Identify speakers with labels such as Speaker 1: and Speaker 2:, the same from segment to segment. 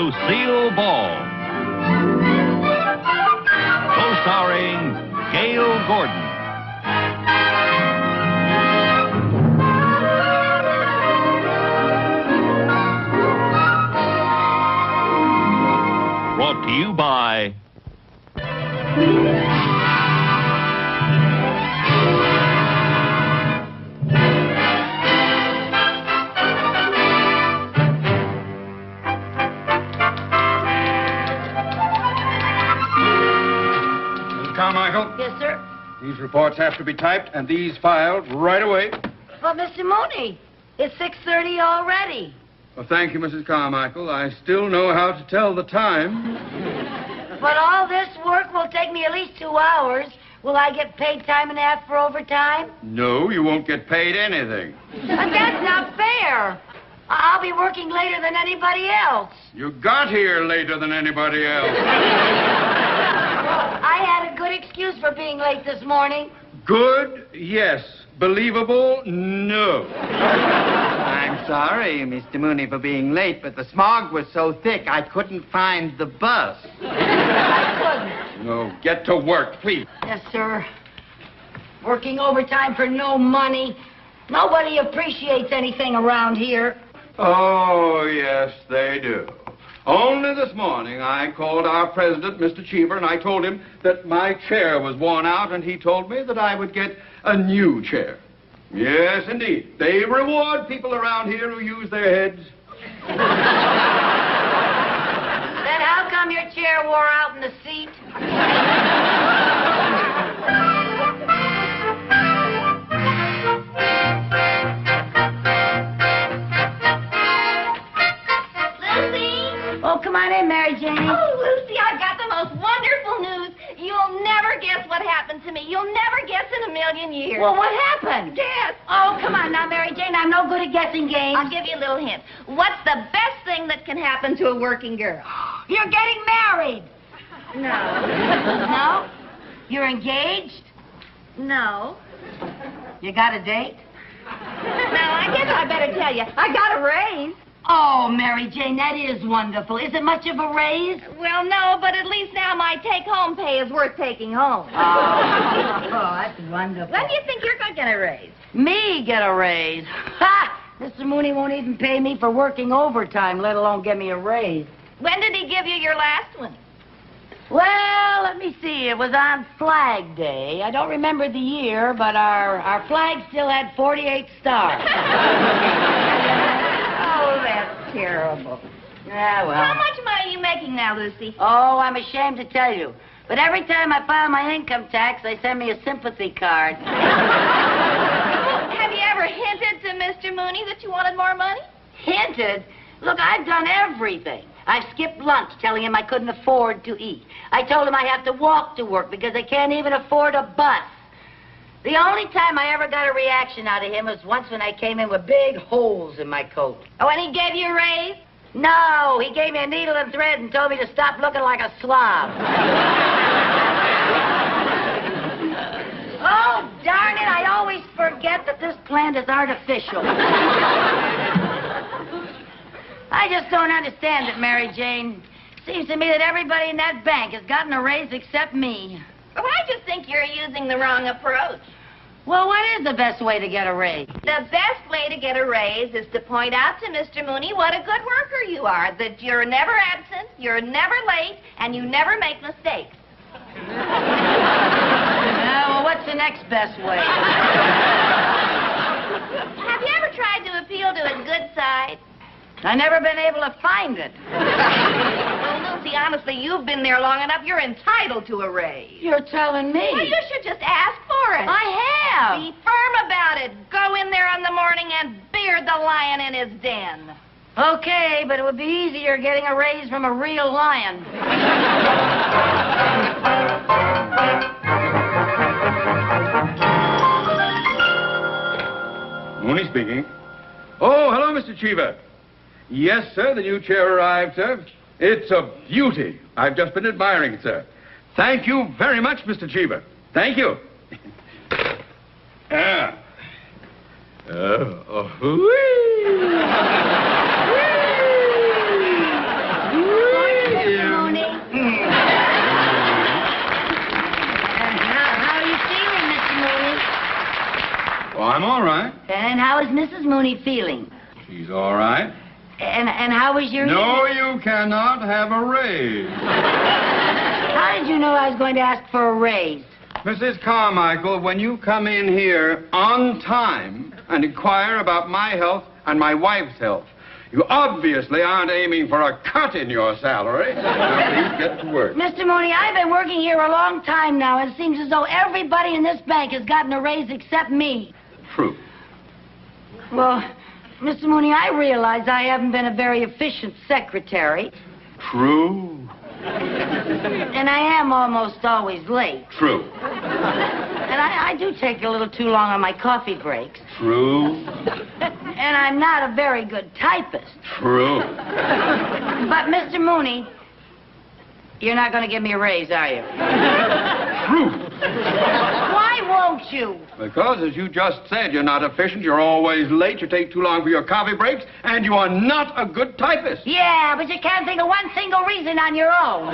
Speaker 1: Lucille Ball. Co-starring Gail Gordon. Brought to you by
Speaker 2: Carmichael?
Speaker 3: Yes, sir?
Speaker 2: These reports have to be typed and these filed right away.
Speaker 3: But, Mr. Mooney, it's 6:30 already.
Speaker 2: Well, thank you, Mrs. Carmichael. I still know how to tell the time.
Speaker 3: But all this work will take me at least 2 hours. Will I get paid time and a half for overtime?
Speaker 2: No, you won't get paid anything.
Speaker 3: But that's not fair. I'll be working later than anybody else.
Speaker 2: You got here later than anybody else.
Speaker 3: I had a good excuse for being late this morning.
Speaker 2: Good? Yes. Believable? No.
Speaker 4: I'm sorry, Mr. Mooney, for being late, but the smog was so thick I couldn't find the bus.
Speaker 3: I couldn't.
Speaker 2: No, get to work, please.
Speaker 3: Yes, sir. Working overtime for no money. Nobody appreciates anything around here.
Speaker 2: Oh, yes, they do. Only this morning, I called our president, Mr. Cheever, and I told him that my chair was worn out, and he told me that I would get a new chair. Yes, indeed. They reward people around here who use their heads.
Speaker 3: Then how come your chair wore out in the seat? Oh, come on in, Mary Jane.
Speaker 5: Oh, Lucy, I've got the most wonderful news. You'll never guess what happened to me. You'll never guess in a million years.
Speaker 3: Well, what happened?
Speaker 5: Guess.
Speaker 3: Oh, come on now, Mary Jane. I'm no good at guessing games.
Speaker 5: I'll give you a little hint. What's the best thing that can happen to a working girl?
Speaker 3: You're getting married.
Speaker 5: No.
Speaker 3: No? You're engaged?
Speaker 5: No.
Speaker 3: You got a date?
Speaker 5: Now, I guess I better tell you. I got a raise.
Speaker 3: Oh, Mary Jane, that is wonderful. Is it much of a raise?
Speaker 5: Well, no, but at least now my take-home pay is worth taking home.
Speaker 3: Oh, that's wonderful.
Speaker 5: When do you think you're going to get a raise?
Speaker 3: Me get a raise? Ha! Mr. Mooney won't even pay me for working overtime, let alone give me a raise.
Speaker 5: When did he give you your last one?
Speaker 3: Well, let me see. It was on Flag Day. I don't remember the year, but our flag still had 48 stars.
Speaker 5: Oh, that's terrible.
Speaker 3: Yeah, well.
Speaker 5: How much money are you making now, Lucy?
Speaker 3: Oh, I'm ashamed to tell you. But every time I file my income tax, they send me a sympathy card.
Speaker 5: Have you ever hinted to Mr. Mooney that you wanted more money?
Speaker 3: Hinted? Look, I've done everything. I've skipped lunch telling him I couldn't afford to eat. I told him I have to walk to work because I can't even afford a bus. The only time I ever got a reaction out of him was once when I came in with big holes in my coat.
Speaker 5: Oh, and he gave you a raise?
Speaker 3: No, he gave me a needle and thread and told me to stop looking like a slob. Oh, darn it, I always forget that this plant is artificial. I just don't understand it, Mary Jane. Seems to me that everybody in that bank has gotten a raise except me.
Speaker 5: Well, I just think you're using the wrong approach.
Speaker 3: Well, what is the best way to get a raise?
Speaker 5: The best way to get a raise is to point out to Mr. Mooney what a good worker you are, that you're never absent, you're never late, and you never make mistakes.
Speaker 3: Well, what's the next best way?
Speaker 5: Have you ever tried to appeal to his good side?
Speaker 3: I've never been able to find it.
Speaker 5: Well, Lucy, honestly, you've been there long enough. You're entitled to a raise.
Speaker 3: You're telling me.
Speaker 5: Well, you should just ask for it.
Speaker 3: I have.
Speaker 5: Be firm about it. Go in there in the morning and beard the lion in his den.
Speaker 3: Okay, but it would be easier getting a raise from a real lion.
Speaker 2: Mooney speaking. Oh, hello, Mr. Cheever. Yes, sir, the new chair arrived, sir. It's a beauty. I've just been admiring it, sir. Thank you very much, Mr. Cheever. Thank you. Whee!
Speaker 3: Mrs. Mooney feeling?
Speaker 2: She's all right.
Speaker 3: And how was your...
Speaker 2: No, you cannot have a raise.
Speaker 3: How did you know I was going to ask for a raise?
Speaker 2: Mrs. Carmichael, when you come in here on time and inquire about my health and my wife's health, you obviously aren't aiming for a cut in your salary. Now, please get to work.
Speaker 3: Mr. Mooney, I've been working here a long time now, and it seems as though everybody in this bank has gotten a raise except me.
Speaker 2: True.
Speaker 3: Well, Mr. Mooney, I realize I haven't been a very efficient secretary.
Speaker 2: True.
Speaker 3: And I am almost always late.
Speaker 2: True.
Speaker 3: And I do take a little too long on my coffee breaks.
Speaker 2: True.
Speaker 3: And I'm not a very good typist.
Speaker 2: True.
Speaker 3: But, Mr. Mooney, you're not going to give me a raise, are you?
Speaker 2: True.
Speaker 3: Why won't you?
Speaker 2: Because, as you just said, you're not efficient, you're always late, you take too long for your coffee breaks, and you are not a good typist.
Speaker 3: Yeah, but you can't think of one single reason on your own.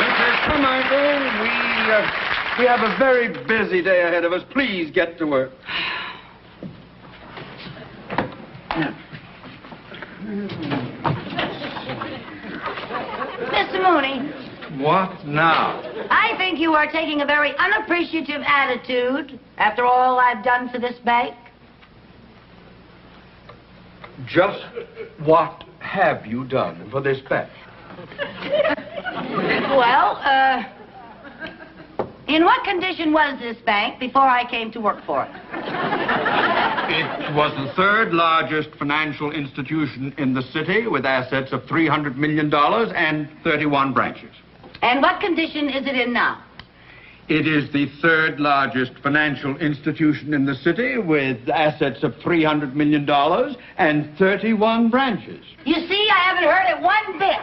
Speaker 2: Mrs. Carmichael, we have a very busy day ahead of us. Please get to work.
Speaker 3: Mr. Mooney.
Speaker 2: What now?
Speaker 3: I think you are taking a very unappreciative attitude after all I've done for this bank.
Speaker 2: Just what have you done for this bank?
Speaker 3: Well, in what condition was this bank before I came to work for it?
Speaker 2: It was the third largest financial institution in the city with assets of $300 million and 31 branches.
Speaker 3: And what condition is it in now?
Speaker 2: It is the third largest financial institution in the city with assets of $300 million and 31 branches.
Speaker 3: You see, I haven't heard it one
Speaker 2: Back.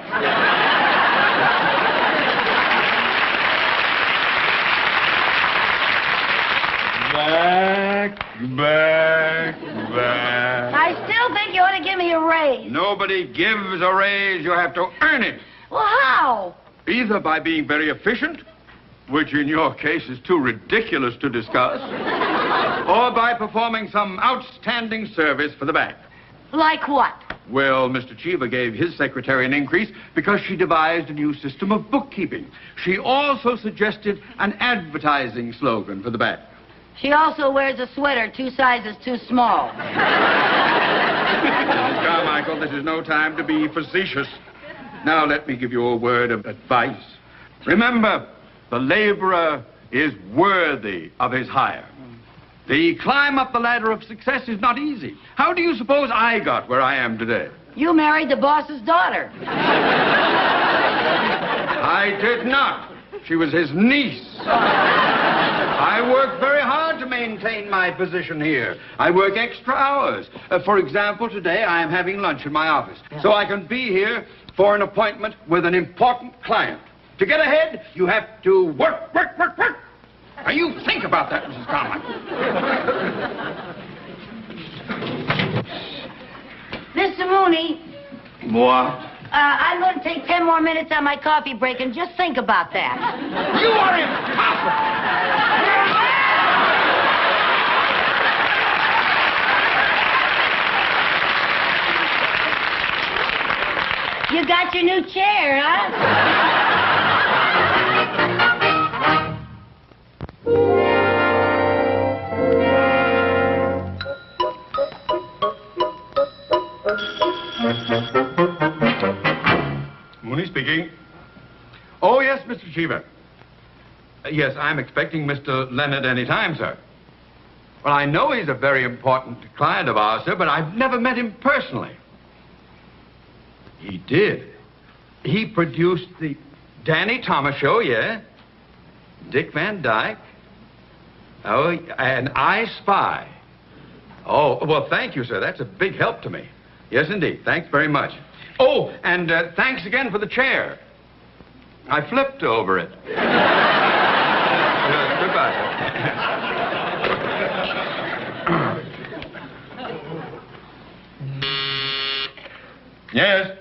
Speaker 3: I still think you ought to give me a raise.
Speaker 2: Nobody gives a raise. You have to earn it.
Speaker 3: Well, how?
Speaker 2: Either by being very efficient, which in your case is too ridiculous to discuss, or by performing some outstanding service for the bank.
Speaker 3: Like what?
Speaker 2: Well, Mr. Cheever gave his secretary an increase because she devised a new system of bookkeeping. She also suggested an advertising slogan for the bank.
Speaker 3: She also wears a sweater 2 sizes too small.
Speaker 2: Mrs. Carmichael, this is no time to be facetious. Now let me give you a word of advice. Remember, the laborer is worthy of his hire. The climb up the ladder of success is not easy. How do you suppose I got where I am today?
Speaker 3: You married the boss's daughter.
Speaker 2: I did not. She was his niece. I work very hard to maintain my position here. I work extra hours. For example, today I am having lunch in my office, so I can be here for an appointment with an important client. To get ahead, you have to work. Now, you think about that, Mrs. Carmichael.
Speaker 3: Mr. Mooney.
Speaker 2: What?
Speaker 3: I'm going to take 10 more minutes on my coffee break and just think about that.
Speaker 2: You are impossible!
Speaker 3: You got your new chair, huh?
Speaker 2: Mooney speaking. Oh, yes, Mr. Cheever. Yes, I'm expecting Mr. Leonard any time, sir. Well, I know he's a very important client of ours, sir, but I've never met him personally. He did. He produced the Danny Thomas Show, yeah? Dick Van Dyke. Oh, and I Spy. Oh, well, thank you, sir. That's a big help to me. Yes, indeed. Thanks very much. Oh, and thanks again for the chair. I flipped over it. Goodbye. Yes?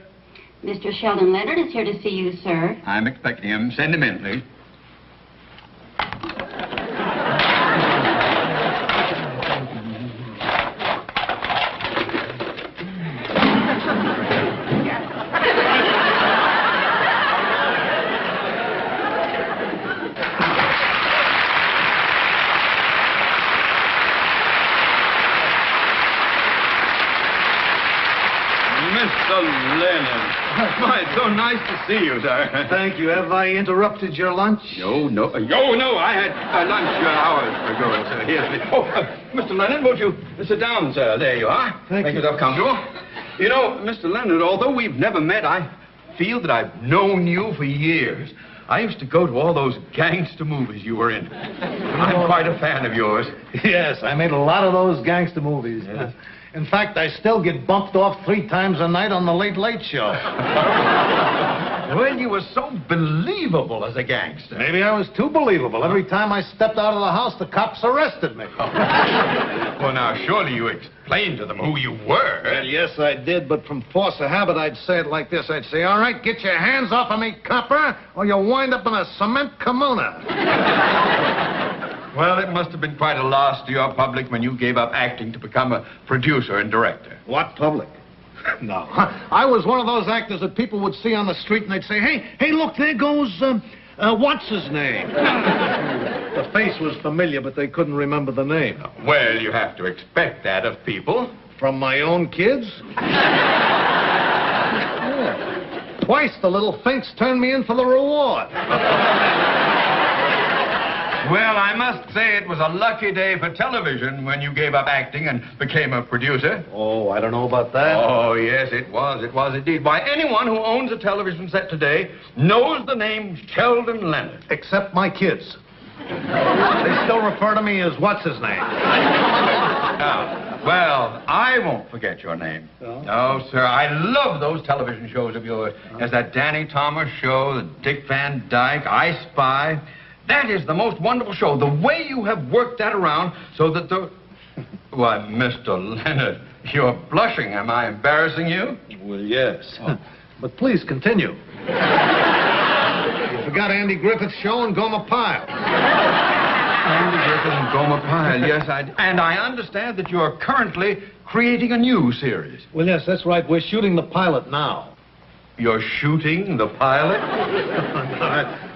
Speaker 6: Mr. Sheldon Leonard is here to see you, sir.
Speaker 2: I'm expecting him. Send him in, please. Mr. Leonard. My, it's so nice to see you, sir.
Speaker 7: Thank you. Have I interrupted your lunch?
Speaker 2: No. I had lunch hours ago, sir. Here. Oh, Mr. Leonard, won't you sit down, sir? There you are.
Speaker 7: Thank you.
Speaker 2: Make yourself comfortable. You know, Mr. Leonard, although we've never met, I feel that I've known you for years. I used to go to all those gangster movies you were in. I'm quite a fan of yours.
Speaker 7: Yes, I made a lot of those gangster movies.
Speaker 2: Yes.
Speaker 7: In fact, I still get bumped off 3 times a night on the Late Late Show.
Speaker 2: Well, you were so believable as a gangster.
Speaker 7: Maybe I was too believable. Every time I stepped out of the house, the cops arrested me.
Speaker 2: Well, now, surely you explained to them who you were.
Speaker 7: Well, yes, I did, but from force of habit, I'd say it like this. I'd say, all right, get your hands off of me, copper, or you'll wind up in a cement kimona.
Speaker 2: Well, it must have been quite a loss to your public when you gave up acting to become a producer and director.
Speaker 7: What public? No. I was one of those actors that people would see on the street and they'd say, hey, look, there goes, what's his name? The face was familiar, but they couldn't remember the name.
Speaker 2: Well, you have to expect that of people.
Speaker 7: From my own kids? Yeah. Twice the little finks turned me in for the reward.
Speaker 2: Well, I must say it was a lucky day for television when you gave up acting and became a producer.
Speaker 7: Oh, I don't know about that.
Speaker 2: Oh, yes, it was. It was indeed. Why, anyone who owns a television set today knows the name Sheldon Leonard.
Speaker 7: Except my kids. They still refer to me as what's his name.
Speaker 2: Well, I won't forget your name.
Speaker 7: Oh?
Speaker 2: No, sir. I love those television shows of yours. There's that Danny Thomas show, the Dick Van Dyke, I Spy. That is the most wonderful show. The way you have worked that around so that the... Why, Mr. Leonard, you're blushing. Am I embarrassing you?
Speaker 7: Well, yes. Oh. But please continue. You forgot Andy Griffith's show and Gomer Pyle.
Speaker 2: Andy Griffith and Gomer Pyle, yes, and I understand that you are currently creating a new series.
Speaker 7: Well, yes, that's right. We're shooting the pilot now.
Speaker 2: You're shooting the pilot?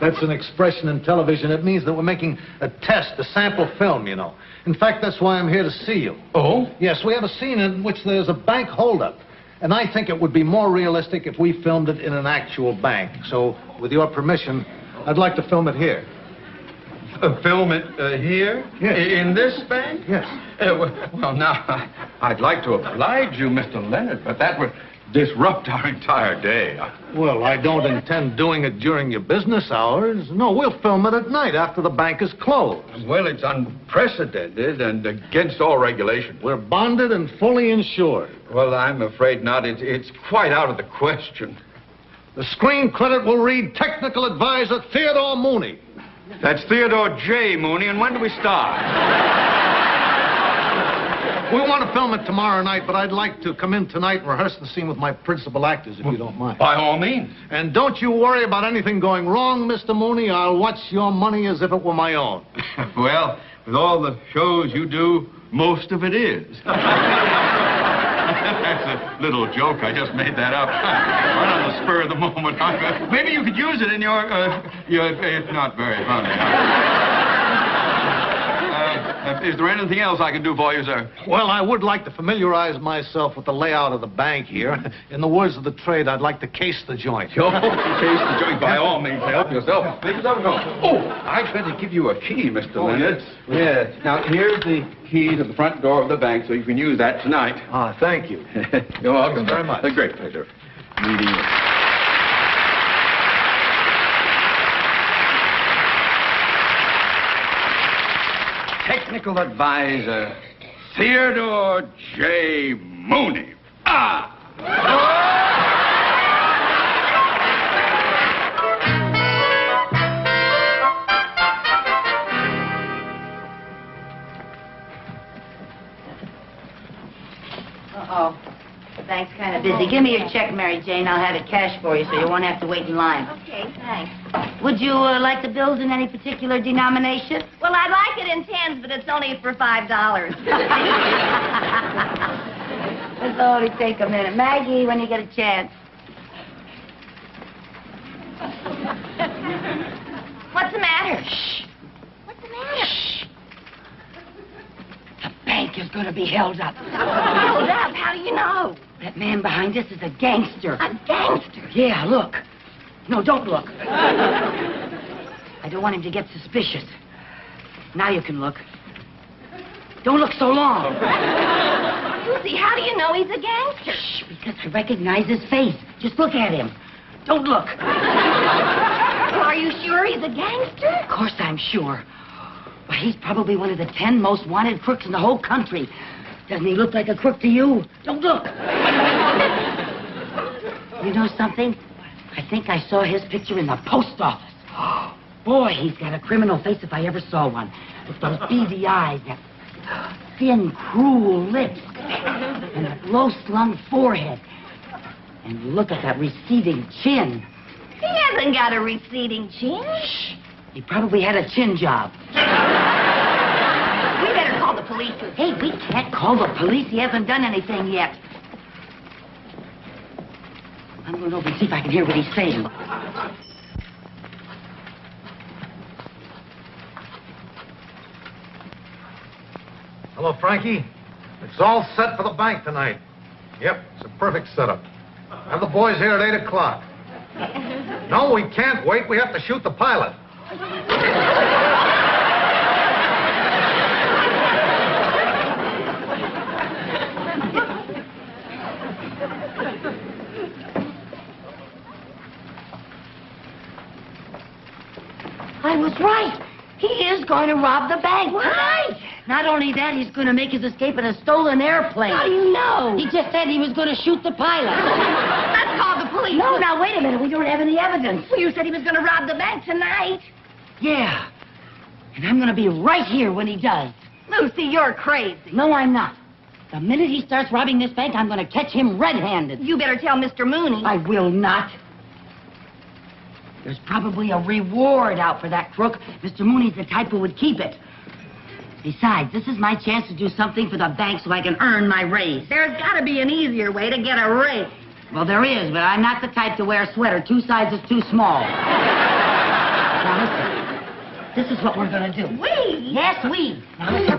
Speaker 7: That's an expression in television. It means that we're making a test, a sample film, you know. In fact, that's why I'm here to see you.
Speaker 2: Oh?
Speaker 7: Yes, we have a scene in which there's a bank holdup. And I think it would be more realistic if we filmed it in an actual bank. So, with your permission, I'd like to film it here.
Speaker 2: Film it here?
Speaker 7: Yes.
Speaker 2: In this bank?
Speaker 7: Yes.
Speaker 2: Well, now, I'd like to oblige you, Mr. Leonard, but that would disrupt our entire day.
Speaker 7: Well, I don't intend doing it during your business hours. No, we'll film it at night after the bank is closed.
Speaker 2: Well, it's unprecedented and against all regulation.
Speaker 7: We're bonded and fully insured.
Speaker 2: Well, I'm afraid not. It's quite out of the question.
Speaker 7: The screen credit will read Technical Advisor Theodore Mooney.
Speaker 2: That's Theodore J. Mooney, and when do we start?
Speaker 7: We want to film it tomorrow night, but I'd like to come in tonight and rehearse the scene with my principal actors, if you don't mind.
Speaker 2: By all means.
Speaker 7: And don't you worry about anything going wrong, Mr. Mooney. I'll watch your money as if it were my own.
Speaker 2: Well, with all the shows you do, most of it is. That's a little joke. I just made that up. Right on the spur of the moment. Maybe you could use it in your... It's not very funny. Is there anything else I can do for you, sir?
Speaker 7: Well, I would like to familiarize myself with the layout of the bank here. In the words of the trade, I'd like to case the joint.
Speaker 2: Case the joint, by all means. Help yourself. Make yourself at home. Oh, I'd better give you a key, Mr. Leonard. Yes. Now, here's the key to the front door of the bank, so you can use that tonight.
Speaker 7: Ah, thank you.
Speaker 2: You're welcome.
Speaker 7: Very much.
Speaker 2: A great pleasure meeting you. Technical Advisor, Theodore J. Mooney. Ah!
Speaker 3: Uh-oh. The bank's kind of busy. Give me your check, Mary Jane. I'll have it cash for you so you won't have to wait in line.
Speaker 5: Okay, thanks.
Speaker 3: Would you like the bills in any particular denomination?
Speaker 5: Well, I'd like it in tens, but it's only for $5.
Speaker 3: This'll only take a minute. Maggie, when you get a chance.
Speaker 5: What's the matter?
Speaker 3: Shh.
Speaker 5: What's the matter?
Speaker 3: Shh. The bank is going to be held up.
Speaker 5: Hold up. How do you know?
Speaker 3: That man behind us is a gangster.
Speaker 5: A gangster?
Speaker 3: Yeah, look. No, don't look. I don't want him to get suspicious. Now you can look. Don't look so long.
Speaker 5: Lucy, how do you know he's a gangster?
Speaker 3: Shh, because I recognize his face. Just look at him. Don't look.
Speaker 5: Well, are you sure he's a gangster?
Speaker 3: Of course I'm sure. But he's probably one of the 10 most wanted crooks in the whole country. Doesn't he look like a crook to you? Don't look. You know something? I think I saw his picture in the post office. Boy, he's got a criminal face if I ever saw one. With those beady eyes, that thin, cruel lips, and that low-slung forehead. And look at that receding chin.
Speaker 5: He hasn't got a receding chin.
Speaker 3: Shh. He probably had a chin job.
Speaker 5: We better call the police.
Speaker 3: Hey, we can't call the police. He hasn't done anything yet. I'm going over and see if I can hear what he's saying.
Speaker 7: Hello, Frankie. It's all set for the bank tonight. Yep, it's a perfect setup. Have the boys here at 8 o'clock. No, we can't wait. We have to shoot the pilot.
Speaker 3: I was right. He is going to rob the bank.
Speaker 5: Right.
Speaker 3: Not only that, he's going to make his escape in a stolen airplane.
Speaker 5: How do you know?
Speaker 3: He just said he was going to shoot the pilot.
Speaker 5: Let's call the police.
Speaker 3: No, now, wait a minute. We don't have any evidence.
Speaker 5: Well, you said he was going to rob the bank tonight.
Speaker 3: Yeah. And I'm going to be right here when he does.
Speaker 5: Lucy, you're crazy.
Speaker 3: No, I'm not. The minute he starts robbing this bank, I'm going to catch him red-handed.
Speaker 5: You better tell Mr. Mooney.
Speaker 3: I will not. There's probably a reward out for that crook. Mr. Mooney's the type who would keep it. Besides, this is my chance to do something for the bank so I can earn my raise.
Speaker 5: There's got to be an easier way to get a raise.
Speaker 3: Well, there is, but I'm not the type to wear a sweater 2 sizes too small. Now, listen. This is what we're going to do.
Speaker 5: We?
Speaker 3: Yes, we. Now, listen.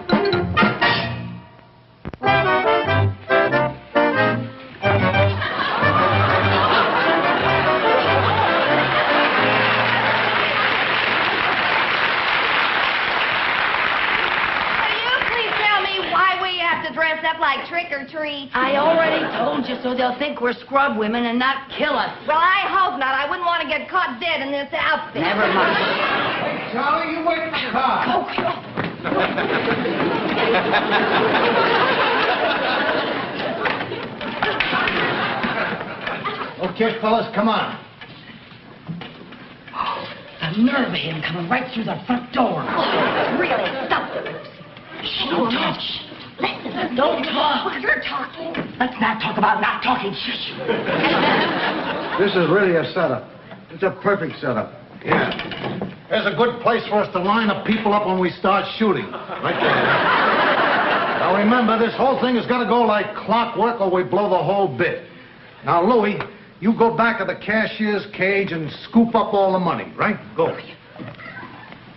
Speaker 5: Dress up like trick or treat.
Speaker 3: I already told you, so they'll think we're scrub women and not kill us.
Speaker 5: Well, I hope not. I wouldn't want to get caught dead in this outfit.
Speaker 3: Never mind.
Speaker 7: Hey, Charlie, you wait for the car. Okay, fellas, come on.
Speaker 3: The nerve of him coming right through the front door.
Speaker 5: Oh, really, stop it.
Speaker 3: Shh, don't talk.
Speaker 5: Listen.
Speaker 3: Don't talk.
Speaker 5: Well, you're talking.
Speaker 3: Let's not talk about not talking. Shh.
Speaker 8: This is really a setup. It's a perfect setup.
Speaker 7: Yeah. There's a good place for us to line up people up when we start shooting. Right there. Now remember, this whole thing is going to go like clockwork or we blow the whole bit. Now, Louie, you go back to the cashier's cage and scoop up all the money, right? Go.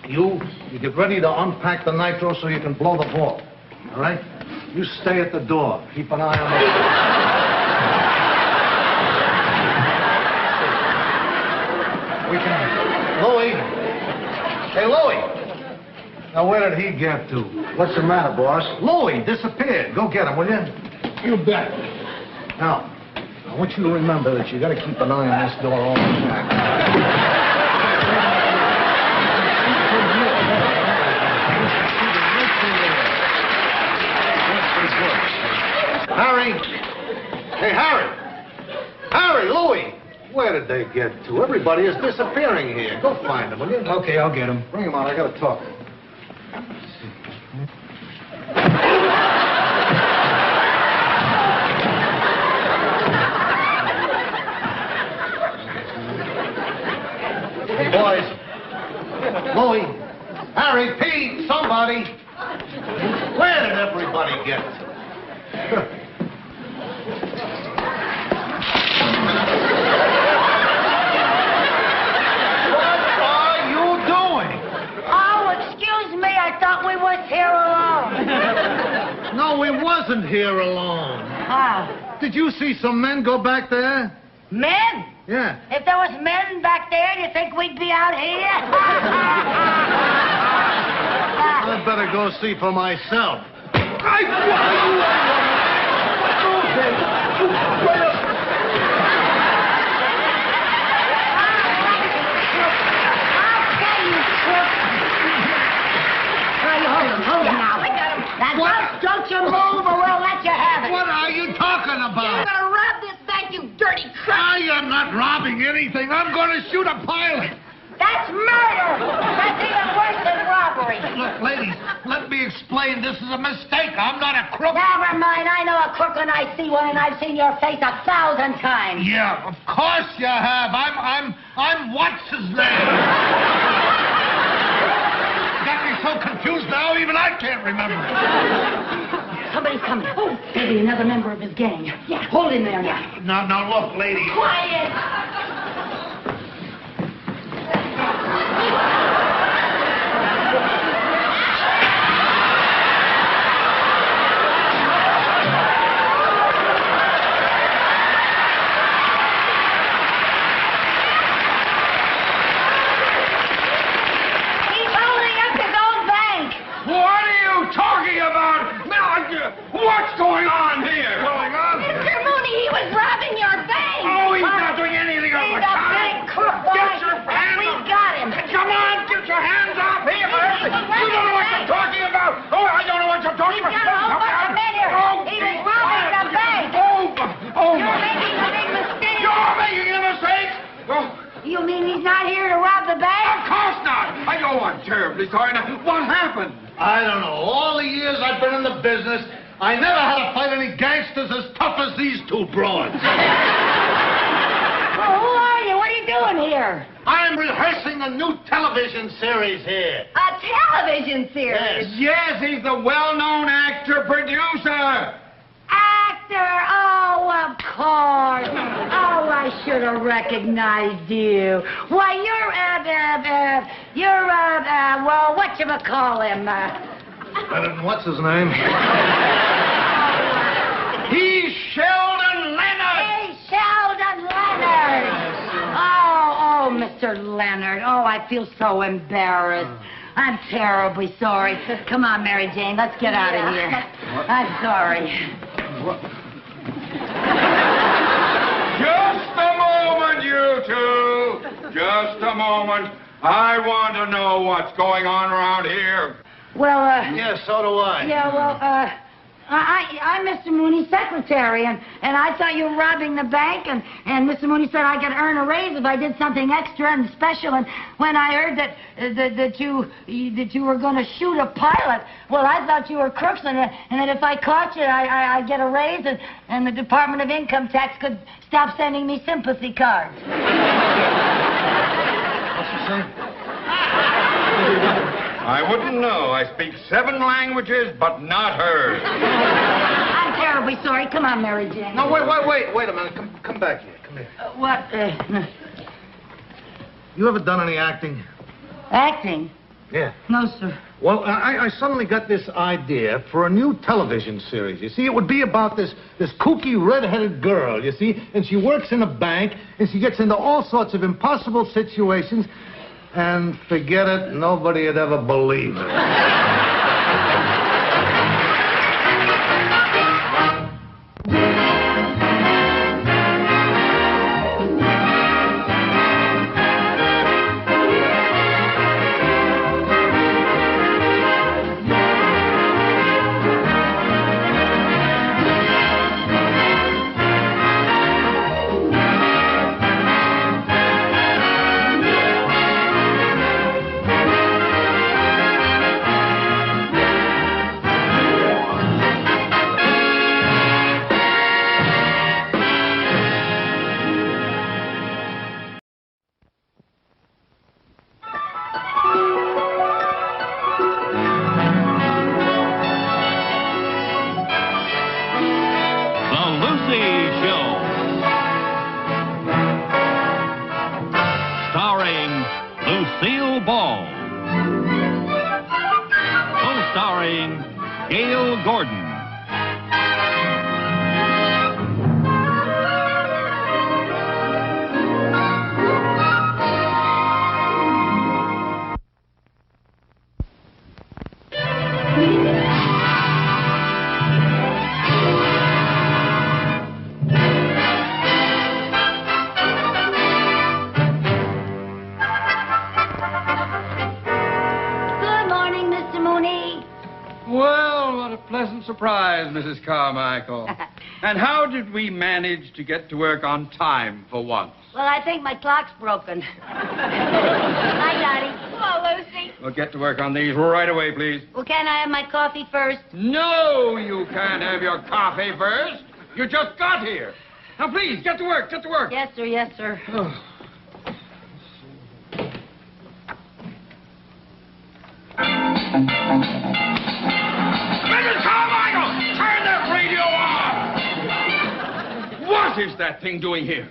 Speaker 7: You get ready to unpack the nitro so you can blow the vault. All right? You stay at the door. Keep an eye on the... We can... Louie. Hey, Louie. Now, where did he get to?
Speaker 8: What's the matter, boss?
Speaker 7: Louie disappeared. Go get him, will you? You bet. Now, I want you to remember that you got to keep an eye on this door all the time. Harry! Hey, Harry! Harry, Louie! Where did they get to? Everybody is disappearing here. Go find them, will you?
Speaker 8: Okay, I'll get him.
Speaker 7: Bring them on. I got to talk. Hey, boys. Louie. Harry, Pete, somebody. Where did everybody get to? What are you doing?
Speaker 3: Oh, excuse me. I thought we was here alone.
Speaker 7: No, we wasn't here alone.
Speaker 3: Oh, Wow.
Speaker 7: Did you see some men go back there?
Speaker 3: Men?
Speaker 7: Yeah.
Speaker 3: If there was men back there, do you think we'd be out here?
Speaker 7: I better go see for myself.
Speaker 3: Hold him now. I got him. Now, don't you move or we'll let you have it.
Speaker 7: What are you talking
Speaker 5: You're
Speaker 7: about?
Speaker 5: gonna rob this bank, you dirty crook!
Speaker 7: I am not robbing anything. I'm going to shoot a pilot.
Speaker 3: That's murder. That's even worse than robbery.
Speaker 7: Look, ladies, let me explain. This is a mistake. I'm not a crook.
Speaker 3: Never mind. I know a crook when I see one, and I've seen your face 1,000 times.
Speaker 7: Yeah, of course you have. I'm what's his name? Got me so confused now, even I can't remember.
Speaker 3: Somebody's coming. Oh, maybe another member of his gang. Yeah, hold him there now.
Speaker 7: Now, look, lady.
Speaker 3: Quiet. He's holding up his own bank.
Speaker 2: What are you talking about? What's going on here?
Speaker 5: Mr. Mooney, he was robbing your bank!
Speaker 2: Oh, he's not doing anything of
Speaker 3: He's
Speaker 2: the
Speaker 3: a
Speaker 2: kind.
Speaker 3: big crook, boy.
Speaker 2: Get your hands
Speaker 3: We've
Speaker 2: up.
Speaker 3: got him.
Speaker 2: Come on, get your hands off here. You don't know what you're talking about. Oh, I don't know what you're talking
Speaker 3: He's
Speaker 2: about.
Speaker 3: got a whole bunch of men here. He was robbing the bank.
Speaker 2: Oh,
Speaker 3: You're making a big mistake.
Speaker 2: You're making a mistake. Oh,
Speaker 3: You mean he's not here to rob the
Speaker 2: of
Speaker 3: bank?
Speaker 2: course not. I'm terribly sorry. Now, what happened?
Speaker 7: I don't know. All the years I've been in the business, I never had to fight any gangsters as tough as these two broads.
Speaker 3: Well, who are you? What are you doing here?
Speaker 7: I'm rehearsing a new television series here.
Speaker 5: A television series?
Speaker 2: Yes, he's the well-known actor-producer.
Speaker 3: Actor! Oh, of course. Oh, I should have recognized you. Why, well, whatchamacallhim?
Speaker 7: Better than what's his name?
Speaker 2: He's Sheldon Leonard.
Speaker 3: Hey, Sheldon Leonard! Oh, Mr. Leonard. Oh, I feel so embarrassed. I'm terribly sorry. Come on, Mary Jane, let's get out of here. I'm sorry.
Speaker 2: Just a moment, you two. Just a moment. I want to know what's going on around here.
Speaker 3: Well,
Speaker 7: Yeah, so do I.
Speaker 3: yeah, well, I'm Mr. Mooney's secretary, and I thought you were robbing the bank, and Mr. Mooney said I could earn a raise if I did something extra and special, and when I heard that you were going to shoot a pilot, well, I thought you were crooks, and that if I caught you, I'd get a raise, and the Department of Income Tax could stop sending me sympathy cards.
Speaker 7: What's he saying?
Speaker 2: I wouldn't know. I speak 7 languages, but not hers.
Speaker 3: I'm terribly sorry. Come on, Mary Jane.
Speaker 7: No, wait a minute. Come back here. Come here.
Speaker 3: What?
Speaker 7: You ever done any acting?
Speaker 3: Acting?
Speaker 7: Yeah.
Speaker 3: No, sir.
Speaker 7: Well, I suddenly got this idea for a new television series. You see, it would be about this kooky red-headed girl, you see, and she works in a bank, and she gets into all sorts of impossible situations, and forget it, nobody would ever believe it.
Speaker 1: Co-starring Gail Gordon.
Speaker 2: surprise, Mrs. Carmichael. And how did we manage to get to work on time for once?
Speaker 3: Well, I think my clock's broken. Hi, Dottie.
Speaker 5: Hello, Lucy.
Speaker 2: We'll get to work on these right away, please.
Speaker 3: Well, can I have my coffee first?
Speaker 2: No, you can't have your coffee first. You just got here. Now, please, get to work, get to work.
Speaker 3: Yes, sir, yes, sir.
Speaker 2: Mrs. Carmichael, turn that radio on! What is that thing doing here?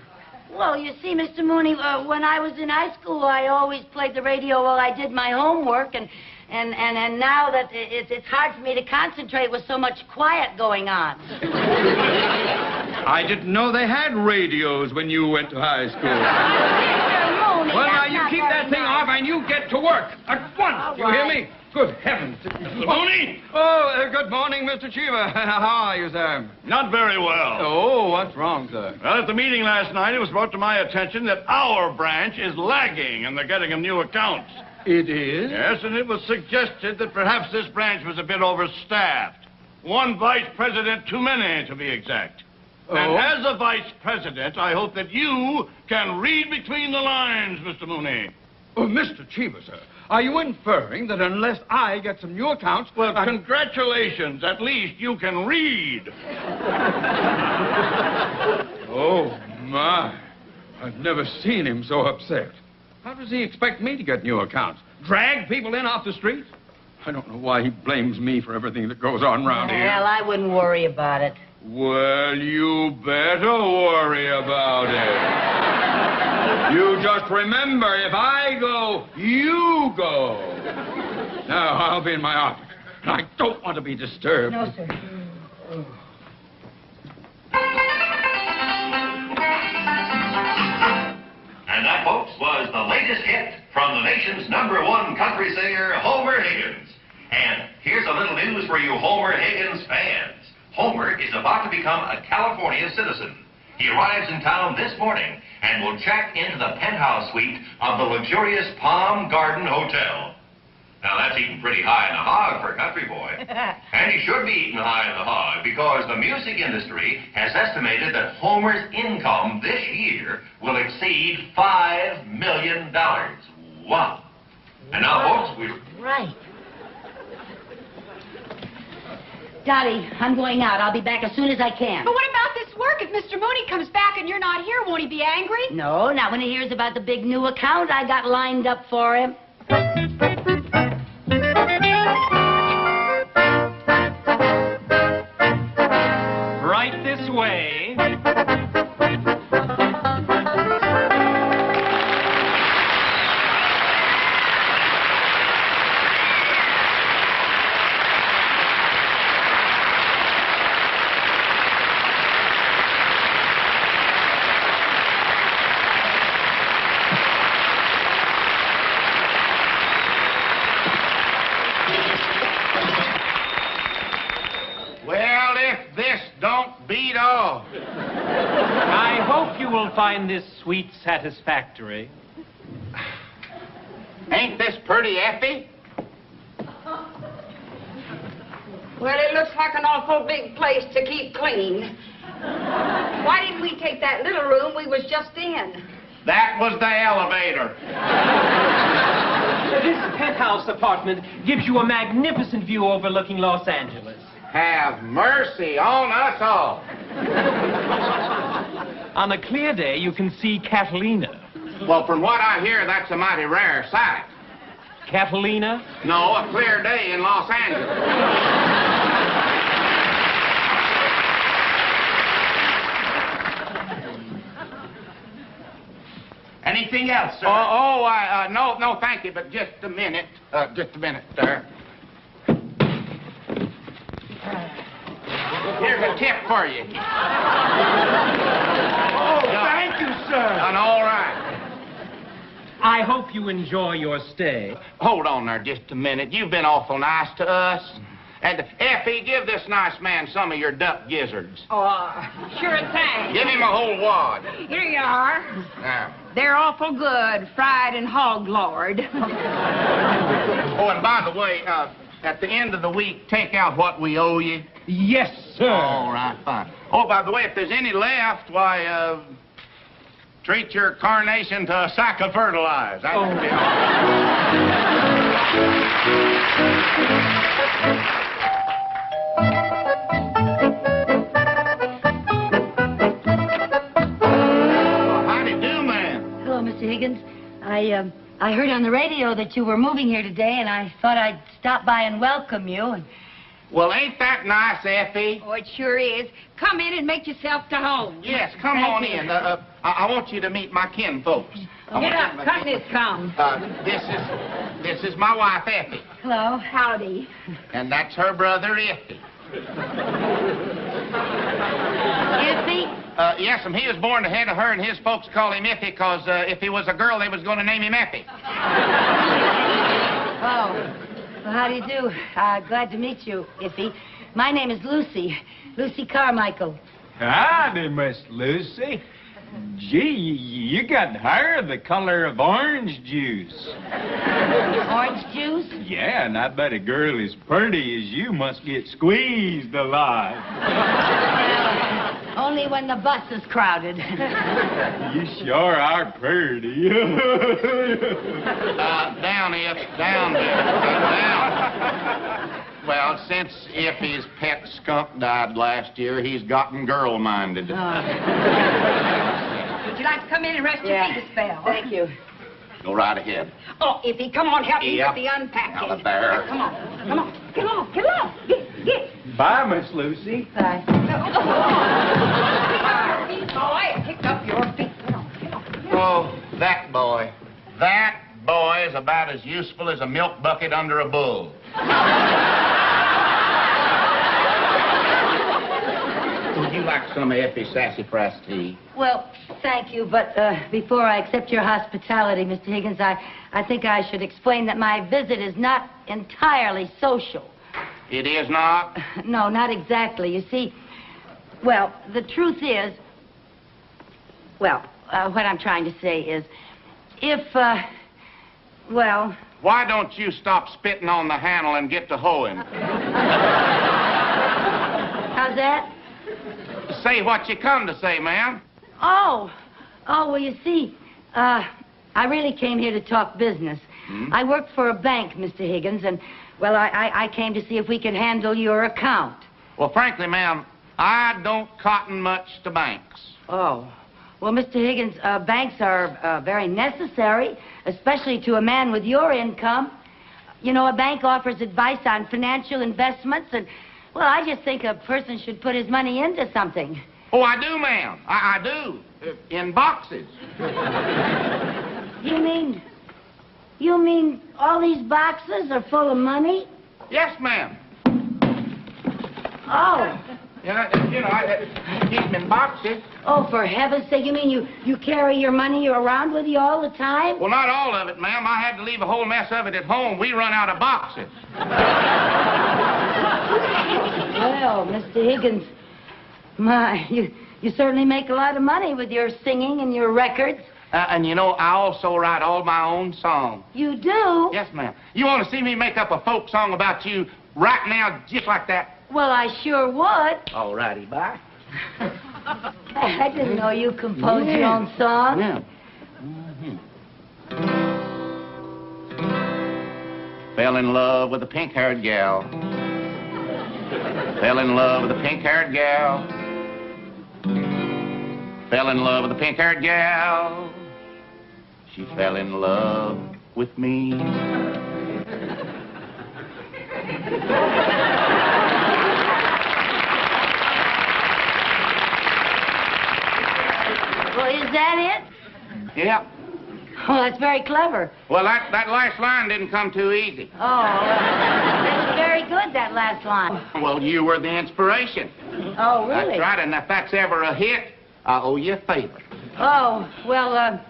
Speaker 3: Well, you see, Mr. Mooney, when I was in high school, I always played the radio while I did my homework, and now that it's hard for me to concentrate with so much quiet going on.
Speaker 2: I didn't know they had radios when you went to high school.
Speaker 3: Mr. Mooney,
Speaker 2: Well, now,
Speaker 3: that's
Speaker 2: you
Speaker 3: not
Speaker 2: keep
Speaker 3: very
Speaker 2: that thing
Speaker 3: nice.
Speaker 2: off and you get to work at once.
Speaker 3: All
Speaker 2: Do you hear
Speaker 3: right.
Speaker 2: me? Good heavens. Mr. Mooney? Oh, good morning, Mr. Cheever. How are you, sir?
Speaker 1: Not very well.
Speaker 2: Oh, what's wrong, sir?
Speaker 1: Well, at the meeting last night, it was brought to my attention that our branch is lagging in the getting of new accounts.
Speaker 2: It is?
Speaker 1: Yes, and it was suggested that perhaps this branch was a bit overstaffed. One vice president too many, to be exact.
Speaker 2: Oh?
Speaker 1: And as a vice president, I hope that you can read between the lines, Mr. Mooney.
Speaker 2: Oh, Mr. Cheever, sir, are you inferring that unless I get some new accounts...
Speaker 1: Well, congratulations. At least you can read.
Speaker 2: Oh, my. I've never seen him so upset. How does he expect me to get new accounts? Drag people in off the street? I don't know why he blames me for everything that goes on around here.
Speaker 3: Well, I wouldn't worry about it.
Speaker 2: Well, you better worry about it. You just remember, if I go, you go. Now, I'll be in my office. I don't want to be disturbed.
Speaker 3: No, sir.
Speaker 9: And that, folks, was the latest hit from the nation's #1 country singer, Homer Higgins. And here's a little news for you Homer Higgins fans. Homer is about to become a California citizen. He arrives in town this morning and will check into the penthouse suite of the luxurious Palm Garden Hotel. Now, that's eating pretty high in the hog for a country boy. And he should be eating high in the hog because the music industry has estimated that Homer's income this year will exceed $5 million. Wow. And now, folks, we...
Speaker 3: Right. Dottie, I'm going out. I'll be back as soon as I can.
Speaker 10: But what about this work? If Mr. Mooney comes back and you're not here, won't he be angry?
Speaker 3: No, not when he hears about the big new account I got lined up for him.
Speaker 11: Right this way.
Speaker 4: Well, if this don't beat all.
Speaker 11: I hope you will find this suite satisfactory.
Speaker 4: Ain't this pretty, Effie?
Speaker 10: Well, it looks like an awful big place to keep clean. Why didn't we take that little room we was just in?
Speaker 4: That was the elevator.
Speaker 11: This penthouse apartment gives you a magnificent view overlooking Los Angeles.
Speaker 4: Have mercy on us all.
Speaker 11: On a clear day, you can see Catalina.
Speaker 4: Well, from what I hear, that's a mighty rare sight.
Speaker 11: Catalina?
Speaker 4: No, a clear day in Los Angeles. Anything else, sir? No, thank you, but just a minute. Sir. Here's a tip for you.
Speaker 11: Oh, thank you, sir.
Speaker 4: And all right.
Speaker 11: I hope you enjoy your stay.
Speaker 4: Hold on there just a minute. You've been awful nice to us. And, Effie, give this nice man some of your duck gizzards.
Speaker 10: Oh, sure thing.
Speaker 4: Give him a whole wad.
Speaker 10: Here you are.
Speaker 4: Now.
Speaker 10: They're awful good, fried and hog lard.
Speaker 4: Oh, and by the way,
Speaker 1: at the end of the week, take out what we owe you?
Speaker 11: Yes, sir.
Speaker 1: All right, fine. Oh, by the way, if there's any left, why, treat your carnation to a sack of fertilizer. That would be all right. Howdy do, man.
Speaker 3: Hello, Mr. Higgins. I heard on the radio that you were moving here today, and I thought I'd stop by and welcome you. And
Speaker 1: Well, ain't that nice, Effie?
Speaker 10: Oh, it sure is. Come in and make yourself to home.
Speaker 1: Yes, come
Speaker 3: Thank
Speaker 1: on
Speaker 3: you.
Speaker 1: in. I want you to meet my kinfolks.
Speaker 10: Get up, cut this come.
Speaker 1: This is my wife, Effie,
Speaker 3: hello.
Speaker 10: Howdy.
Speaker 1: and that's her brother, Effie.
Speaker 3: Iffy?
Speaker 1: Yes, and he was born ahead of her, and his folks call him Iffy because if he was a girl, they was going to name him Effie.
Speaker 3: Oh. Well, how do you do? Glad to meet you, Iffy. My name is Lucy. Lucy Carmichael.
Speaker 11: Howdy, Miss Lucy. Gee, you got hair the color of orange juice.
Speaker 3: Orange juice?
Speaker 11: Yeah, and I bet a girl as pretty as you must get squeezed a lot.
Speaker 3: Only when the bus is crowded.
Speaker 11: You sure are pretty.
Speaker 1: Down, Iff, down, down. Well, since Iffy's pet skunk died last year, he's gotten girl-minded.
Speaker 10: Would you like to come in and rest your feet a spell?
Speaker 3: Thank you.
Speaker 1: Go right ahead.
Speaker 10: Oh, Iffy, come on, help me
Speaker 1: Yep.
Speaker 10: with the unpacking.
Speaker 1: Now, there.
Speaker 10: Come on, come on, get along, get along. Get.
Speaker 11: Bye, Miss Lucy.
Speaker 3: Bye.
Speaker 10: Boy, pick up your feet. Get on.
Speaker 1: Oh, that boy. That boy is about as useful as a milk bucket under a bull. Would you like some of Effie's sassafras tea?
Speaker 3: Well, thank you, but before I accept your hospitality, Mr. Higgins, I think I should explain that my visit is not entirely social.
Speaker 1: It is not?
Speaker 3: No, not exactly. You see, well, the truth is, what I'm trying to say is, if, well...
Speaker 1: Why don't you stop spitting on the handle and get to hoeing?
Speaker 3: How's that?
Speaker 1: Say what you come to say, ma'am.
Speaker 3: Oh, well, you see, I really came here to talk business. I work for a bank, Mr. Higgins, and, well, I came to see if we could handle your account.
Speaker 1: Well, frankly, ma'am, I don't cotton much to banks.
Speaker 3: Oh. Well, Mr. Higgins, banks are very necessary, especially to a man with your income. You know, a bank offers advice on financial investments, and, well, I just think a person should put his money into something.
Speaker 1: Oh, I do, ma'am. I do. In boxes.
Speaker 3: You mean all these boxes are full of money?
Speaker 1: Yes, ma'am.
Speaker 3: Oh.
Speaker 1: Yeah, you know, I keep them in boxes.
Speaker 3: Oh, for heaven's sake, you mean you carry your money around with you all the time?
Speaker 1: Well, not all of it, ma'am. I had to leave a whole mess of it at home. We run out of boxes.
Speaker 3: Well, Mr. Higgins, my, you certainly make a lot of money with your singing and your records.
Speaker 1: And you know, I also write all my own songs.
Speaker 3: You do?
Speaker 1: Yes, ma'am. You want to see me make up a folk song about you right now, just like that?
Speaker 3: Well, I sure would.
Speaker 1: All righty, bye.
Speaker 3: I didn't know you composed your own songs.
Speaker 1: Yeah. Fell in love with a pink-haired gal. Fell in love with a pink-haired gal. Fell in love with a pink-haired gal. She fell in love with me.
Speaker 3: Well, is that it?
Speaker 1: Yep.
Speaker 3: Oh, that's very clever.
Speaker 1: Well, that last line didn't come too easy.
Speaker 3: Oh, that was very good, that last line.
Speaker 1: Well, you were the inspiration.
Speaker 3: Oh, really?
Speaker 1: That's right, and if that's ever a hit, I owe you a favor.
Speaker 3: Oh, well,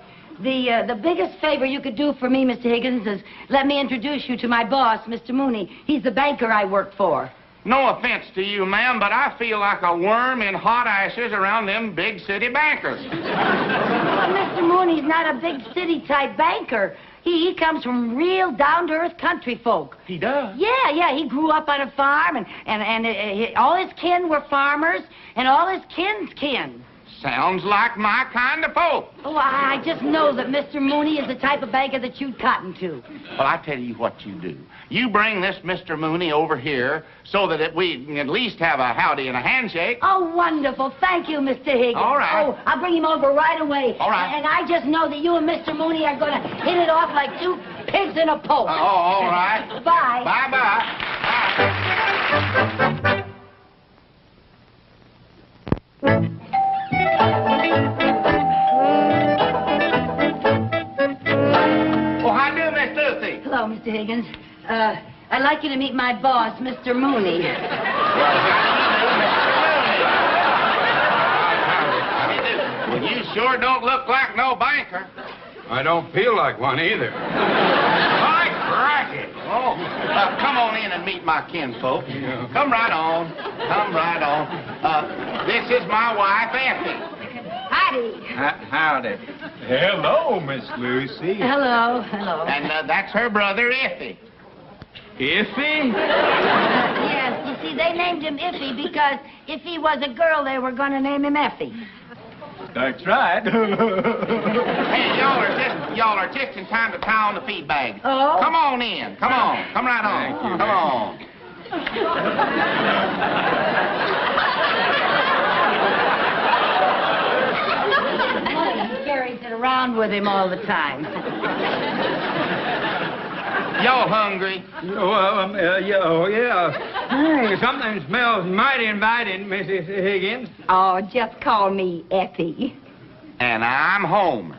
Speaker 3: the biggest favor you could do for me, Mr. Higgins, is let me introduce you to my boss, Mr. Mooney. He's the banker I work for.
Speaker 1: No offense to you, ma'am, but I feel like a worm in hot ashes around them big city bankers.
Speaker 3: Well, Mr. Mooney's not a big city-type banker. He comes from real down-to-earth country folk.
Speaker 1: He does?
Speaker 3: Yeah, he grew up on a farm, and all his kin were farmers, and all his kin's kin.
Speaker 4: Sounds like my kind of folk.
Speaker 3: Oh, I just know that Mr. Mooney is the type of banker that you'd cotton to.
Speaker 1: Well, I tell you what you do. You bring this Mr. Mooney over here so that we can at least have a howdy and a handshake.
Speaker 3: Oh, wonderful. Thank you, Mr. Higgins.
Speaker 1: All right.
Speaker 3: Oh, I'll bring him over right away.
Speaker 1: All right.
Speaker 3: And I just know that you and Mr. Mooney are going to hit it off like two pigs in a poke.
Speaker 1: All right.
Speaker 3: Bye.
Speaker 1: Bye-bye. Oh, how do, Miss Lucy?
Speaker 3: Hello, Mr. Higgins. I'd like you to meet my boss, Mr. Mooney.
Speaker 1: Well, you sure don't look like no banker.
Speaker 2: I don't feel like one either.
Speaker 1: My cracky. Oh, come on in and meet my kinfolk. Come right on. Come right on. This is my wife, Effie.
Speaker 3: Howdy.
Speaker 2: Howdy.
Speaker 11: Hello, Miss Lucy.
Speaker 3: Hello.
Speaker 1: And that's her brother, Iffy.
Speaker 11: Iffy?
Speaker 3: Yes, you see, they named him Iffy because if he was a girl, they were going to name him Effie.
Speaker 11: That's right.
Speaker 1: Hey, y'all are just in time to tie on the feed bag.
Speaker 3: Oh?
Speaker 1: Come on in. Come on. Come right on. Come on.
Speaker 3: He carries it around with him all the time.
Speaker 1: Y'all hungry?
Speaker 4: Yeah. Something smells mighty inviting, Mrs. Higgins.
Speaker 10: Oh, just call me Effie.
Speaker 1: And I'm Homer.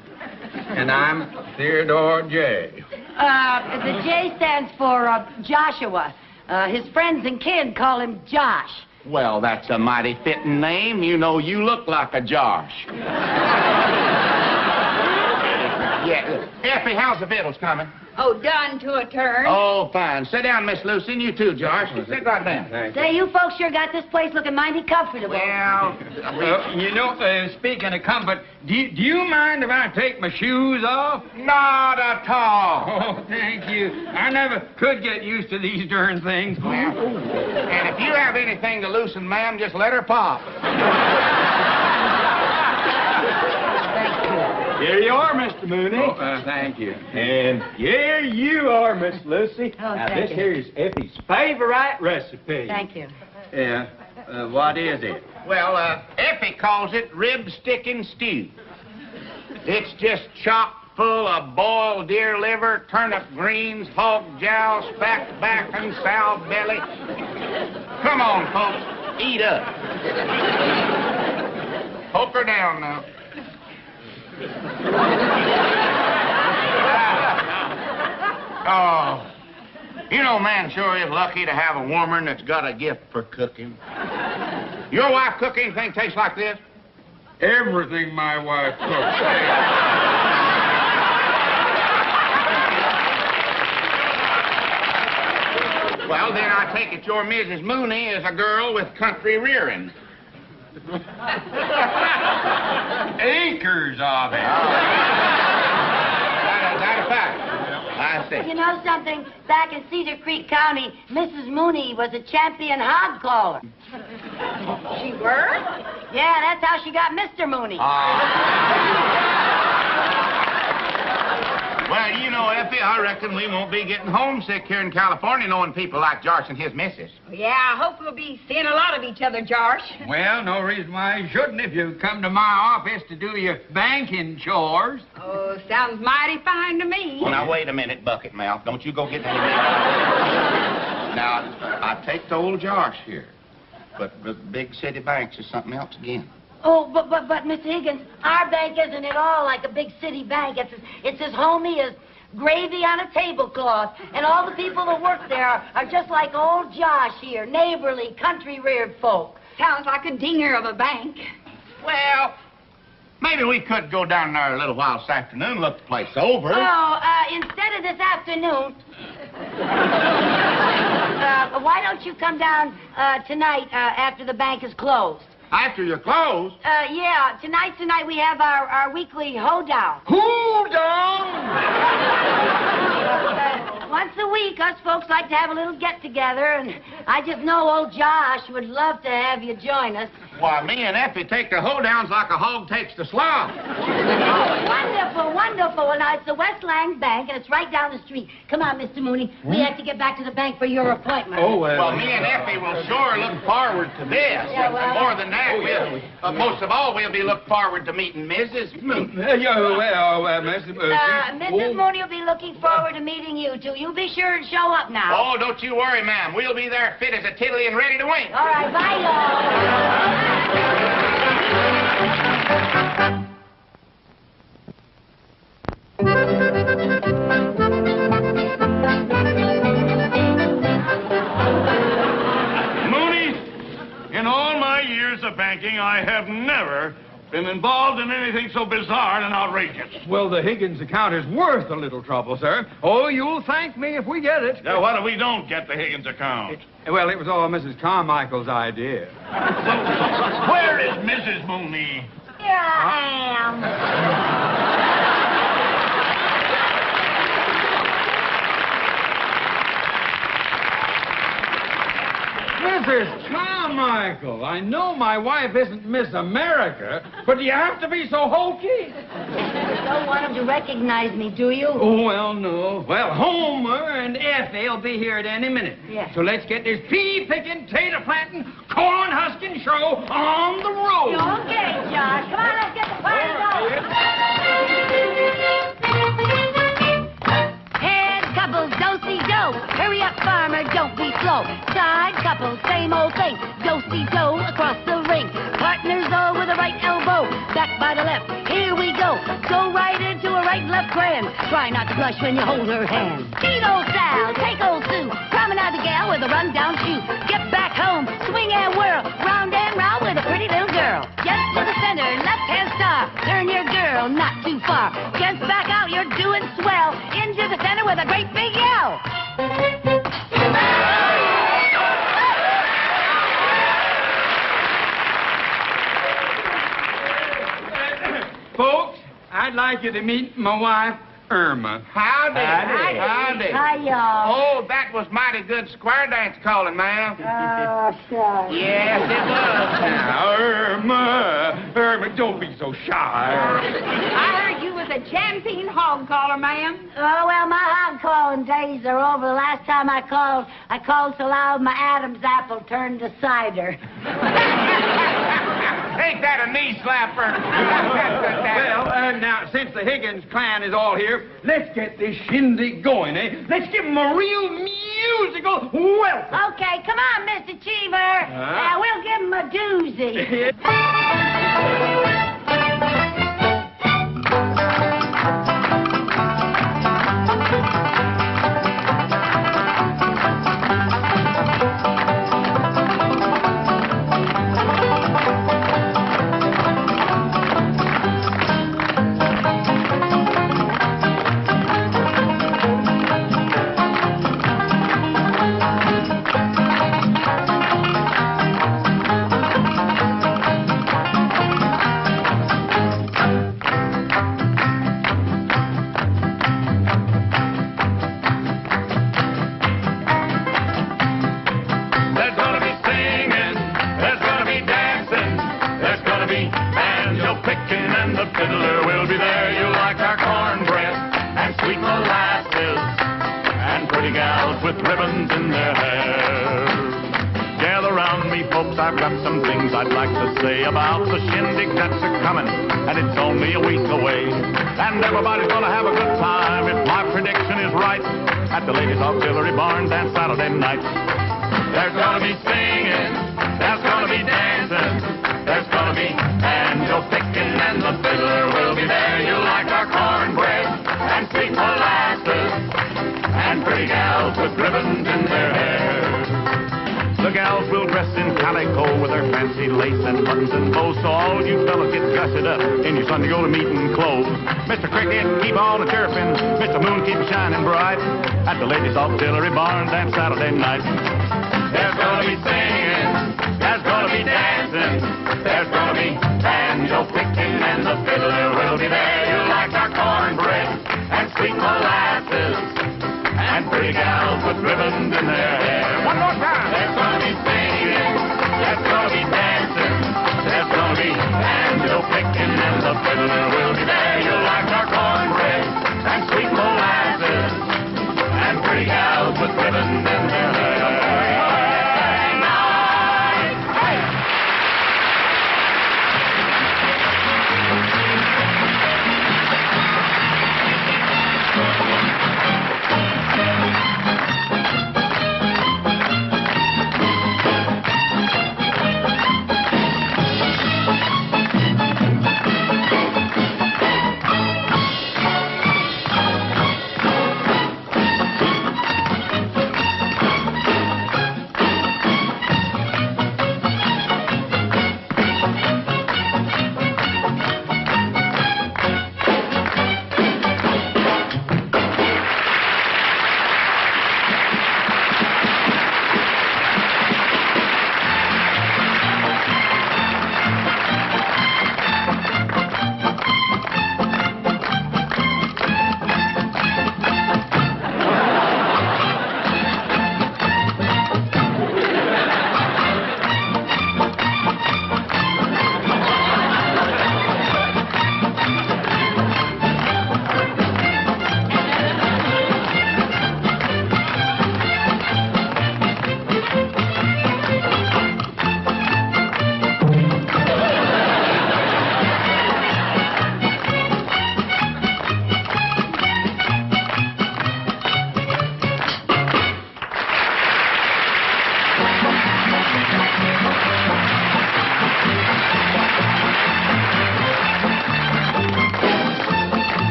Speaker 2: And I'm Theodore J.
Speaker 3: The J stands for Joshua. His friends and kin call him Josh.
Speaker 1: Well, that's a mighty fitting name. You know, you look like a Josh. Yeah. Effie, how's the victuals coming?
Speaker 10: Oh, done to a turn.
Speaker 1: Oh, fine. Sit down, Miss Lucy, and you too, Josh. Sit right down.
Speaker 3: Say, you folks sure got this place looking mighty comfortable.
Speaker 1: Well,
Speaker 4: Speaking of comfort, do you mind if I take my shoes off?
Speaker 1: not at all.
Speaker 4: Oh, thank you. I never could get used to these darn things.
Speaker 1: Well, and if you have anything to loosen, ma'am, just let her pop.
Speaker 11: Here you are, Mr. Mooney.
Speaker 2: Thank you.
Speaker 11: And here you are, Miss Lucy.
Speaker 3: Oh,
Speaker 11: now,
Speaker 3: thank
Speaker 11: this
Speaker 3: you.
Speaker 11: here is Effie's favorite recipe.
Speaker 3: Thank you.
Speaker 2: Yeah. What is it?
Speaker 1: Well, Effie calls it rib sticking stew. It's just chock full of boiled deer liver, turnip greens, hog jowl, spack back, and sow belly. Come on, folks, eat up. Poke her down now. Oh, you know, man sure is lucky to have a woman that's got a gift for cooking. Your wife cook anything tastes like this?
Speaker 2: Everything my wife cooks.
Speaker 1: Well, then I take it your Mrs. Mooney is a girl with country rearing.
Speaker 2: Acres of it.
Speaker 1: That a fact. I see.
Speaker 3: You know something? Back in Cedar Creek County, Mrs. Mooney was a champion hog caller.
Speaker 10: She were?
Speaker 3: Yeah, that's how she got Mr. Mooney.
Speaker 1: Well, you know, Effie, I reckon we won't be getting homesick here in California knowing people like Josh and his missus.
Speaker 10: Yeah, I hope we'll be seeing a lot of each other, Josh.
Speaker 4: Well, no reason why you shouldn't if you come to my office to do your banking chores.
Speaker 10: Oh, sounds mighty fine to me.
Speaker 1: Well, now, wait a minute, Bucket Mouth. Don't you go get any Now, I take the old Josh here, but the big city banks is something else again.
Speaker 3: Oh, but Mr. Higgins, our bank isn't at all like a big city bank. It's as homey as gravy on a tablecloth. And all the people that work there are just like old Josh here, neighborly, country-reared folk.
Speaker 10: Sounds like a dinger of a bank.
Speaker 1: Well, maybe we could go down there a little while this afternoon, look the place over.
Speaker 3: Oh, instead of this afternoon, why don't you come down tonight after the bank is closed?
Speaker 1: After you close?
Speaker 3: Yeah. Tonight's the night we have our weekly hoedown. Once a week, us folks like to have a little get-together, and I just know old Josh would love to have you join us.
Speaker 1: Why, me and Effie take the hoedowns like a hog takes the slop.
Speaker 3: Wonderful, wonderful. Well, now, it's the West Lang Bank, and it's right down the street. Come on, Mr. Mooney. We have to get back to the bank for your appointment.
Speaker 1: Well, me and Effie will sure look forward to this.
Speaker 3: Yeah, well,
Speaker 1: more than that, most of all, we'll be looking forward to meeting Mrs. Mooney.
Speaker 3: Mrs. Mooney will be looking forward to meeting you, too. You be sure and show up now.
Speaker 1: Oh, don't you worry, ma'am. We'll be there fit as a tiddly and ready to wink.
Speaker 3: All right, bye, y'all.
Speaker 12: Mooney, in all my years of banking, I have never been involved in anything so bizarre and outrageous.
Speaker 2: Well, the Higgins account is worth a little trouble, sir. Oh, you'll thank me if we get it.
Speaker 12: Now, what if we don't get the Higgins account?
Speaker 2: Well, it was all Mrs. Carmichael's idea.
Speaker 12: Where is Mrs. Mooney?
Speaker 3: Here I am.
Speaker 2: Mrs. Carmichael, I know my wife isn't Miss America, but do you have to be so hokey?
Speaker 3: You don't want him to recognize me, do you?
Speaker 2: Oh, well, no. Well, Homer and Effie will be here at any minute.
Speaker 3: Yeah.
Speaker 2: So let's get this pea-picking, tater-planting, corn-husking show on the road.
Speaker 3: Okay, Josh. Come on, let's get the party going. Head couples, do-si-do. Hurry up, farmer, don't be slow. Side couples, same old thing. Do-si-do across the ring. Partners all with the right elbow. Back by the left. Here we go. Go right into a right and left grand. Try not to blush when you hold her hand. Tito style, take old Sue. Promenade the gal with a run-down shoe. Get back home, swing and whirl. Round and round with a pretty little girl. Just to the center, left-hand star. Turn your girl not too far. Just back out, you're doing swell. Into the center with a great big yell.
Speaker 2: Folks, I'd like you to meet my wife, Irma.
Speaker 1: Howdy.
Speaker 3: Howdy. Hi, y'all.
Speaker 1: Oh, that was mighty good square dance calling, ma'am.
Speaker 3: Oh, sure.
Speaker 1: Yes, it was.
Speaker 2: Now, Irma, don't be so shy.
Speaker 10: I heard you was a champion hog caller, ma'am.
Speaker 3: Oh, well, my hog calling days are over. The last time I called so loud my Adam's apple turned to cider.
Speaker 1: Ain't that a knee slapper?
Speaker 2: Well, now, since the Higgins clan is all here, let's get this shindig going, eh? Let's give them a real musical welcome.
Speaker 3: Okay, come on, Mr. Cheever. We'll give him a doozy.
Speaker 9: with ribbons in their hair. Gather round me, folks, I've got some things I'd like to say about the shindig that's a-comin', and it's only a week away. And everybody's gonna have a good time, if my prediction is right, at the Ladies Auxiliary Barn Dance Saturday night. There's gonna be singing, there's gonna be dancing, there's gonna be banjo picking, and the fiddler will be there. You'll like our cornbread and sweet molasses, and pretty gals with ribbons in their hair. The gals will dress in calico with their fancy lace and buttons and bows, so all you fellas get dressed up in your Sunday go-to-meeting clothes. Mr. Cricket, keep on a chirping, Mr. Moon, keep shining bright, at the Ladies Auxiliary Barn Dance Saturday night. There's gonna be singing, there's gonna be be dancing. There's gonna be banjo picking and the fiddler will be there. You'll like our cornbread and sweet molasses and pretty gals with ribbons in their hair. One more time. There's gonna be singing. There's gonna be dancing. There's gonna be banjo picking and the fiddler will be there.